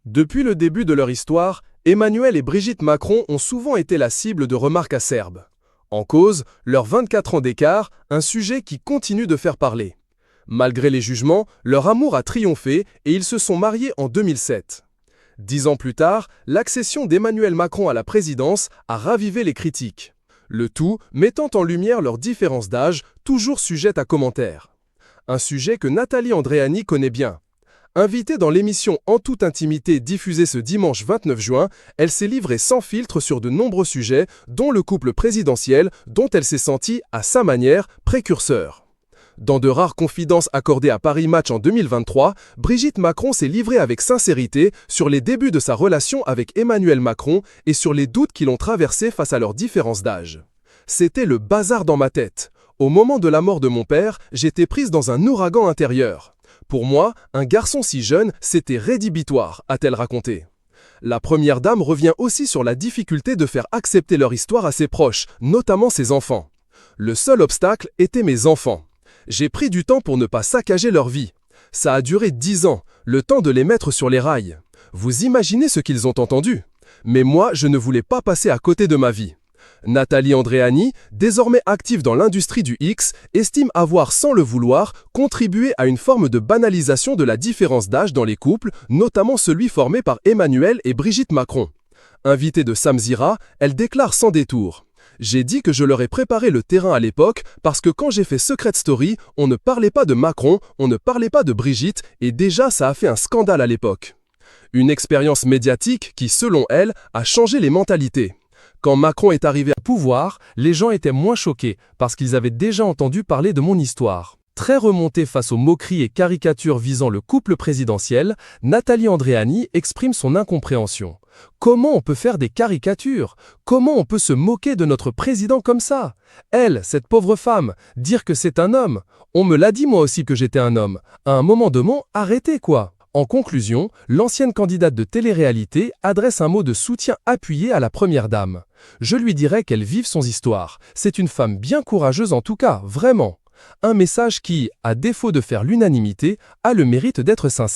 Depuis le début de leur histoire, Emmanuel et Brigitte Macron ont souvent été la cible de remarques acerbes. En cause, leurs 24 ans d'écart, un sujet qui continue de faire parler. Malgré les jugements, leur amour a triomphé et ils se sont mariés en 2007. 10 ans plus tard, l'accession d'Emmanuel Macron à la présidence a ravivé les critiques. Le tout mettant en lumière leurs différences d'âge, toujours sujettes à commentaires. Un sujet que Nathalie Andréani connaît bien. Invitée dans l'émission En toute intimité diffusée ce dimanche 29 juin, elle s'est livrée sans filtre sur de nombreux sujets, dont le couple présidentiel, dont elle s'est sentie, à sa manière, précurseur. Dans de rares confidences accordées à Paris Match en 2023, Brigitte Macron s'est livrée avec sincérité sur les débuts de sa relation avec Emmanuel Macron et sur les doutes qui l'ont traversé face à leurs différences d'âge. C'était le bazar dans ma tête. Au moment de la mort de mon père, j'étais prise dans un ouragan intérieur. Pour moi, un garçon si jeune, c'était rédhibitoire, a-t-elle raconté. La première dame revient aussi sur la difficulté de faire accepter leur histoire à ses proches, notamment ses enfants. Le seul obstacle était mes enfants. J'ai pris du temps pour ne pas saccager leur vie. Ça a duré 10 ans, le temps de les mettre sur les rails. Vous imaginez ce qu'ils ont entendu? Mais moi, je ne voulais pas passer à côté de ma vie. Nathalie Andréani, désormais active dans l'industrie du X, estime avoir, sans le vouloir, contribué à une forme de banalisation de la différence d'âge dans les couples, notamment celui formé par Emmanuel et Brigitte Macron. Invitée de Samzira, elle déclare sans détour. J'ai dit que je leur ai préparé le terrain à l'époque parce que quand j'ai fait Secret Story, on ne parlait pas de Macron, on ne parlait pas de Brigitte et déjà ça a fait un scandale à l'époque. Une expérience médiatique qui, selon elle, a changé les mentalités. Quand Macron est arrivé au pouvoir, les gens étaient moins choqués parce qu'ils avaient déjà entendu parler de mon histoire. Très remontée face aux moqueries et caricatures visant le couple présidentiel, Nathalie Andréani exprime son incompréhension. Comment on peut faire des caricatures? Comment on peut se moquer de notre président comme ça? Elle, cette pauvre femme, dire que c'est un homme. On me l'a dit moi aussi que j'étais un homme. À un moment de arrêtez quoi. En conclusion, l'ancienne candidate de télé-réalité adresse un mot de soutien appuyé à la première dame. Je lui dirais qu'elle vive son histoire. C'est une femme bien courageuse en tout cas, vraiment. Un message qui, à défaut de faire l'unanimité, a le mérite d'être sincère.